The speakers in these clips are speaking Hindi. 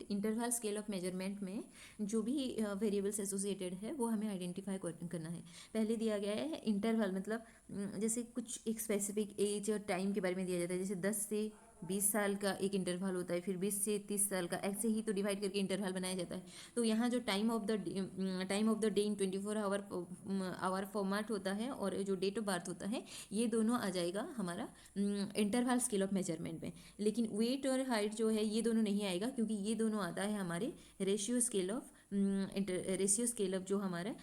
इंटरवल स्केल ऑफ मेजरमेंट में जो भी वेरिएबल्स एसोसिएटेड है वो हमें आइडेंटिफाई करना है। पहले दिया गया है इंटरवल, मतलब जैसे कुछ एक स्पेसिफिक एज और टाइम के बारे में दिया जाता है, जैसे 10 से 20 साल का एक इंटरवल होता है, फिर 20 से 30 साल का, ऐसे ही तो डिवाइड करके इंटरवल बनाया जाता है। तो यहाँ जो time of the day in 24 hour format होता है और जो डेट ऑफ बर्थ होता है, ये दोनों आ जाएगा हमारा इंटरवल स्केल ऑफ मेजरमेंट में। लेकिन वेट और हाइट जो है ये दोनों नहीं आएगा, क्योंकि ये दोनों आता है हमारे रेशियो स्केल ऑफ जो हमारा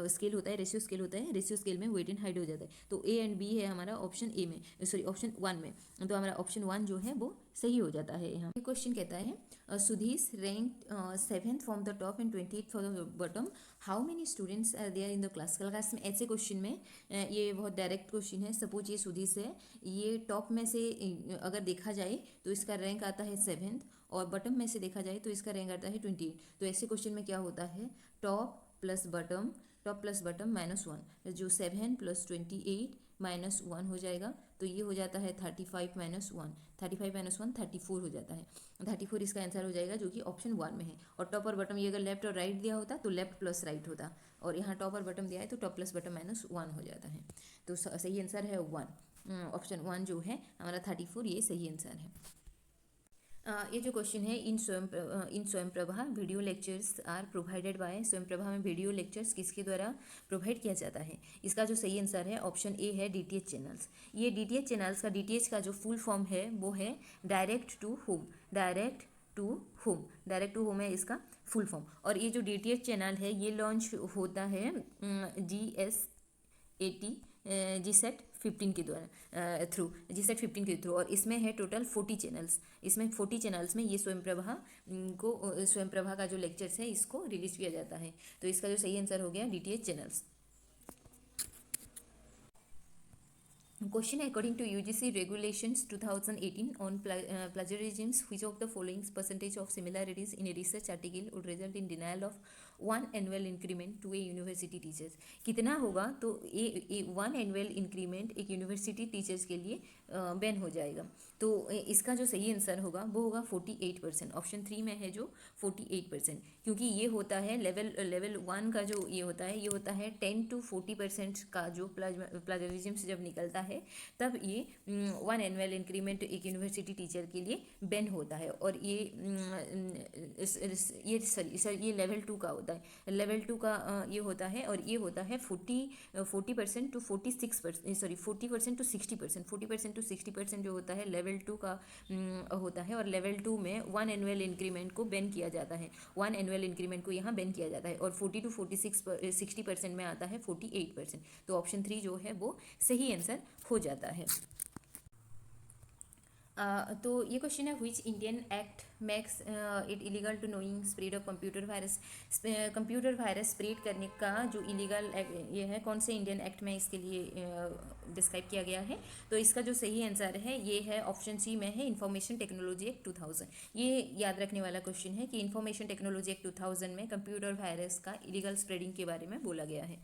स्केल होता है, रेशियो स्केल होता है, रेशियो स्केल में वेट एंड हाइट हो जाता है। तो ए एंड बी है हमारा ऑप्शन ए में, सॉरी ऑप्शन 1 में। तो हमारा ऑप्शन 1 जो है वो सही हो जाता है। यहाँ क्वेश्चन कहता है Sudhi's rank 7th from the top and 28th from the bottom, how many students are there in the class में। ऐसे क्वेश्चन में ये बहुत डायरेक्ट क्वेश्चन है। सपोज ये सुधीस है, ये टॉप में से अगर देखा जाए तो इसका रैंक आता है 7th, और बटम में से देखा जाए तो इसका रैंक आता है 28। तो ऐसे क्वेश्चन में क्या होता है, टॉप प्लस बटम -1, जो 7 प्लस 28 -1 हो जाएगा। तो ये हो जाता है 35 -1, 34 हो जाता है। 34 इसका आंसर हो जाएगा, जो कि ऑप्शन 1 में है। और टॉप और बटम ये अगर लेफ्ट और राइट दिया होता तो लेफ्ट प्लस राइट होता, और यहाँ टॉप और बटम दिया है तो टॉप प्लस बटम -1 हो जाता है। तो सही आंसर है 1, ऑप्शन 1 जो है हमारा 34, ये सही आंसर है। ये जो क्वेश्चन है, in Swayam Prabha video lectures are provided by. Swayam Prabha में वीडियो लेक्चर्स किसके द्वारा प्रोवाइड किया जाता है। इसका जो सही आंसर है ऑप्शन ए है, डीटीएच चैनल्स। ये डीटीएच चैनल्स का, डीटीएच का जो फुल फॉर्म है वो है direct to home. Direct to home है इसका फुल फॉर्म। और ये जो डीटीएच चैनल है ये लॉन्च होता है जीसेट 15 के द्वारा, जीसेट 15 के थ्रू। और इसमें है टोटल 40 चैनल्स। इसमें 40 चैनल्स में ये स्वयं प्रभा का जो लेक्चर्स है इसको रिलीज किया जाता है। तो इसका जो सही आंसर हो गया DTH channels. Question: According to UGC regulations 2018 on plagiarism, which of the following percentage of similarities in a research article would result in denial of 1 annual increment to a university teachers? कितना होगा तो ये 1 annual increment एक यूनिवर्सिटी टीचर्स के लिए बैन हो जाएगा। तो इसका जो सही आंसर होगा वो होगा 48%। ऑप्शन 3 में है जो 48%, क्योंकि ये होता है लेवल 1 का जो ये होता है 10 to 40% का जो प्लाजरिज्म से जब निकलता है तब ये 1 एनुअल इंक्रीमेंट एक यूनिवर्सिटी टीचर के लिए बैन होता है। और ये लेवल 2 का होता है। लेवल 2 का ये होता है, और ये होता है 40% टू 46%, सॉरी 40% टू 60%, 40% टू 60% जो होता है लेवल 2 का होता है। और लेवल 2 में 1 एनुअल इंक्रीमेंट को बैन किया जाता है, 1 एनुअल इंक्रीमेंट को यहाँ बैन किया जाता है। और 40 टू 60% में आता है 48%। तो ऑप्शन 3 जो है वो सही आंसर हो जाता है। तो ये क्वेश्चन है, which Indian act makes it illegal to knowing spread of computer virus spread करने का जो इलीगल ये है, कौन से इंडियन एक्ट में इसके लिए डिस्क्राइब किया गया है। तो इसका जो सही आंसर है ये है ऑप्शन सी में है, इंफॉर्मेशन टेक्नोलॉजी एक्ट 2000। ये याद रखने वाला क्वेश्चन है कि इंफॉर्मेशन टेक्नोलॉजी एक्ट 2000 में कंप्यूटर वायरस का इलीगल स्प्रेडिंग के बारे में बोला गया है।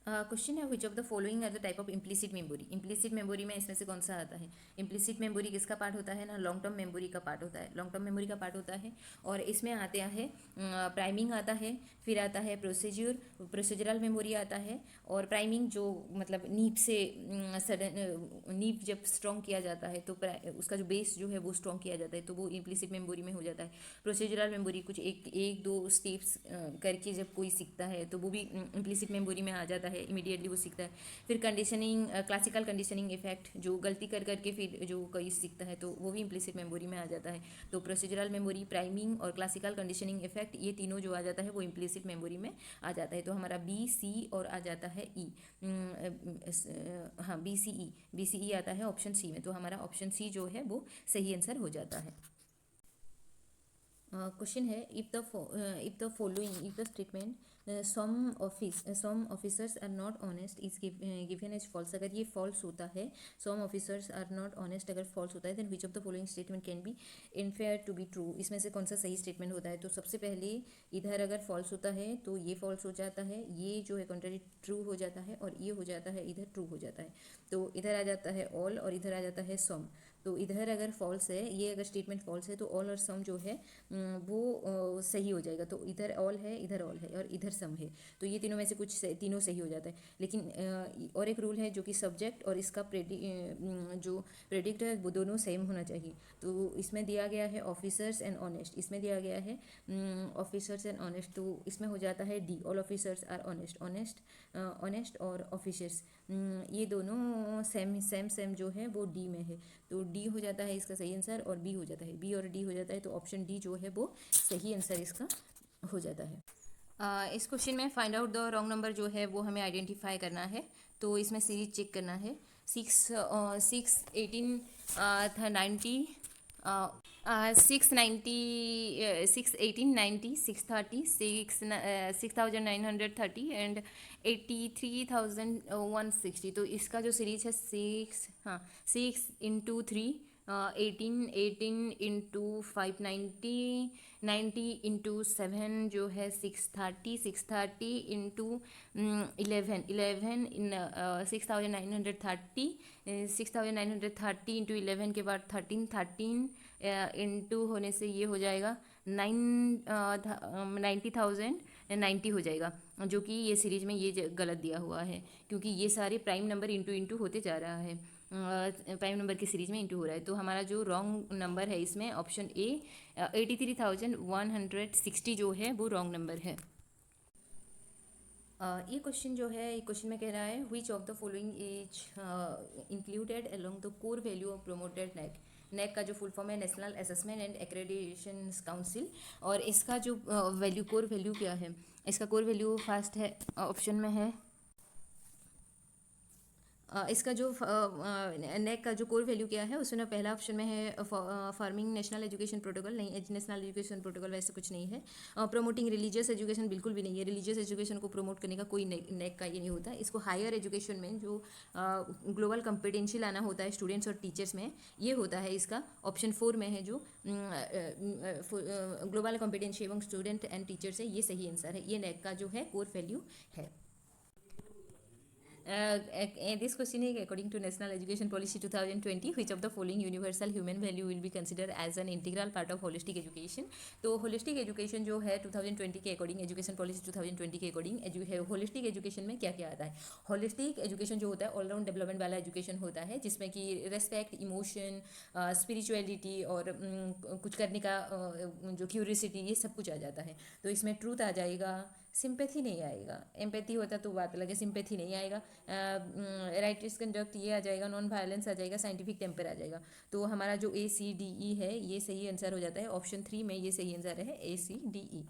क्वेश्चन है, which of the following are the type of implicit memory. Implicit memory में इसमें से कौन सा आता है। इम्प्लिसिट मेमोरी किसका पार्ट होता है ना, लॉन्ग टर्म मेमोरी का पार्ट होता है, लॉन्ग टर्म मेमोरी का पार्ट होता है। और इसमें आते हैं प्राइमिंग आता है, फिर आता है प्रोसीजरल मेमोरी आता है। और प्राइमिंग जो मतलब नींव से सडन नींव जब स्ट्रॉन्ग किया जाता है तो उसका जो बेस जो है वो स्ट्रॉन्ग किया जाता है, तो वो इम्प्लिसिट मेमोरी में हो जाता है। प्रोसीजरल मेमोरी कुछ एक दो स्टेप्स करके जब कोई सीखता है तो वो भी इम्प्लिसिट मेमोरी में आ जाता है, इमीडिएटली वो सीखता है। फिर कंडीशनिंग, क्लासिकल कंडीशनिंग इफेक्ट, जो गलती कर करके फिर जो कोई सीखता है तो वो भी इम्प्लिसिट मेमोरी में आ जाता है। तो प्रोसीजरल मेमोरी, प्राइमिंग और क्लासिकल कंडीशनिंग इफेक्ट, ये तीनों जो आ जाता है वो इम्प्लिसिट मेमोरी में आ जाता है। तो हमारा बी, सी और आ जाता है ई। हाँ, बी सी ई आता है ऑप्शन सी में। तो हमारा ऑप्शन सी जो है वो सही आंसर हो जाता है। क्वेश्चन है, if the statement some officers are not honest is given as false, अगर ये फॉल्स होता है, some officers are not honest अगर फॉल्स होता है, then which of the following statement can be inferred to be true, इसमें से कौन सा सही स्टेटमेंट होता है। तो सबसे पहले इधर अगर फॉल्स होता है तो ये फॉल्स हो जाता है, ये जो है कंट्रारी ट्रू हो जाता है, और ये हो जाता है इधर ट्रू हो जाता है। तो इधर आ जाता है ऑल और इधर आ जाता है सम। तो इधर अगर फॉल्स है, ये अगर स्टेटमेंट फॉल्स है तो ऑल और सम जो है वो सही हो जाएगा। तो इधर ऑल है, इधर ऑल है और इधर सम है, तो ये तीनों में से कुछ तीनों सही हो जाता है। लेकिन और एक रूल है जो कि सब्जेक्ट और इसका जो प्रेडिक्ट है वो दोनों सेम होना चाहिए। तो इसमें दिया गया है ऑफिसर्स एंड ऑनेस्ट, इसमें दिया गया है ऑफिसर्स एंड ऑनेस्ट, तो इसमें हो जाता है D, all officers are honest, honest और ऑफिसर्स ये दोनों सेम सेम सेम जो है वो डी में है। तो डी हो जाता है इसका सही आंसर, और बी हो जाता है, बी और डी हो जाता है, तो ऑप्शन डी जो है वो सही आंसर इसका हो जाता है। इस क्वेश्चन में find out the wrong number जो है वो हमें आइडेंटिफाई करना है। तो इसमें सीरीज चेक करना है, 6 18 90 690 6 18 90 630 6930 एंड 83,160। तो इसका जो सीरीज है 6 × 3 18 इंटू 590 90 इंटू 7 जो है 630 इंटू 11 6930 इंटू 11 के बाद 13 इंटू होने से ये हो जाएगा 90,090 हो जाएगा, जो कि ये सीरीज में ये गलत दिया हुआ है, क्योंकि ये सारे प्राइम नंबर इंटू होते जा रहा है, प्राइम नंबर की सीरीज में इंटू हो रहा है। तो हमारा जो रॉन्ग नंबर है इसमें ऑप्शन ए 83,160 जो है वो रॉन्ग नंबर है। ये क्वेश्चन जो है, ये क्वेश्चन में कह रहा है which of the following is included along the core value of promoted NAAC का जो फुल फॉर्म है national assessment and accreditation council, और इसका जो वैल्यू कोर वैल्यू क्या है, इसका कोर वैल्यू फर्स्ट है ऑप्शन में है इसका जो नेक का जो कोर वैल्यू क्या है उसमें पहला ऑप्शन में है फार्मिंग नेशनल एजुकेशन प्रोटोकॉल, नहीं नेशनल एजुकेशन प्रोटोकॉल वैसे कुछ नहीं है। प्रमोटिंग रिलीजियस एजुकेशन बिल्कुल भी नहीं है, रिलीजियस एजुकेशन को प्रमोट करने का कोई नेक का ये नहीं होता। इसको हायर एजुकेशन में जो ग्लोबल कॉम्पिटेंशियल आना होता है स्टूडेंट्स और टीचर्स में, ये होता है इसका ऑप्शन 4 में है, जो ग्लोबल कॉम्पिटेंशियल एवं स्टूडेंट एंड टीचर्स है, ये सही आंसर है, ये नेक का जो है कोर वैल्यू है। This question is according to National Education Policy 2020, which of the following universal human value will be considered as an integral part of holistic education। तो holistic education जो है 2020 के अकॉर्डिंग, एजुकेशन पॉलिसी 2020 के अकॉर्डिंग होलिस्टिक एजुकेशन में क्या क्या आता है। होलिस्टिक एजुकेशन जो होता है ऑलराउंड डेवलपमेंट वाला एजुकेशन होता है, जिसमें कि रेस्पेक्ट, इमोशन, स्पिरिचुअलिटी और कुछ करने का जो क्यूरियोसिटी, ये सब कुछ आ जाता है। तो इसमें ट्रूथ आ जाएगा, सिंपैथी नहीं आएगा, एम्पैथी होता तो बात अलग है, सिंपैथी नहीं आएगा, राइटर्स कंडक्ट ये आ जाएगा, नॉन वायलेंस आ जाएगा, साइंटिफिक टेम्पर आ जाएगा। तो हमारा जो ACDE है ये सही आंसर हो जाता है, ऑप्शन 3 में ये सही आंसर है ACDE।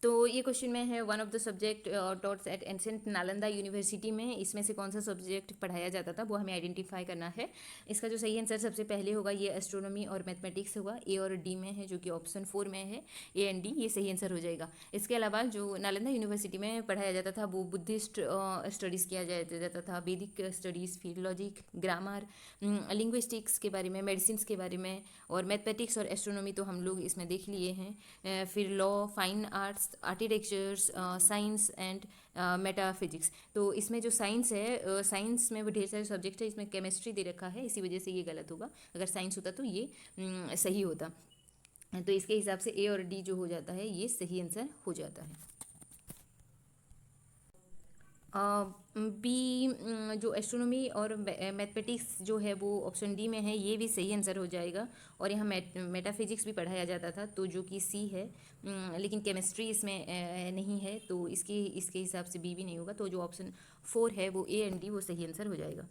तो ये क्वेश्चन में है one of the subject taught at ancient Nalanda university में, इसमें से कौन सा सब्जेक्ट पढ़ाया जाता था वो हमें आइडेंटिफाई करना है। इसका जो सही आंसर सबसे पहले होगा ये एस्ट्रोनॉमी और मैथमेटिक्स होगा, ए और डी में है, जो कि ऑप्शन 4 में है, ए एंड डी, ये सही आंसर हो जाएगा। इसके अलावा जो नालंदा यूनिवर्सिटी में पढ़ाया जाता था वो बुद्धिस्ट स्टडीज़ किया जाता था, वैदिक स्टडीज़, फिलोलॉजिक, ग्रामर, लिंग्विस्टिक्स के बारे में, मेडिसिन के बारे में, और मैथमेटिक्स और एस्ट्रोनॉमी तो हम लोग इसमें देख लिए हैं। फिर law, fine arts, architectures, science and metaphysics. तो इसमें जो साइंस है, साइंस में वो ढेर सारे सब्जेक्ट है, इसमें केमिस्ट्री दे रखा है, इसी वजह से ये गलत होगा, अगर साइंस होता तो ये सही होता। तो इसके हिसाब से ए और डी जो हो जाता है ये सही आंसर हो जाता है। बी जो एस्ट्रोनॉमी और मैथमेटिक्स जो है वो ऑप्शन डी में है, ये भी सही आंसर हो जाएगा। और यहाँ मेटाफिजिक्स भी पढ़ाया जाता था, तो जो कि सी है, लेकिन केमिस्ट्री इसमें नहीं है, तो इसके हिसाब से बी भी नहीं होगा। तो जो ऑप्शन 4 है वो ए एंड डी वो सही आंसर हो जाएगा।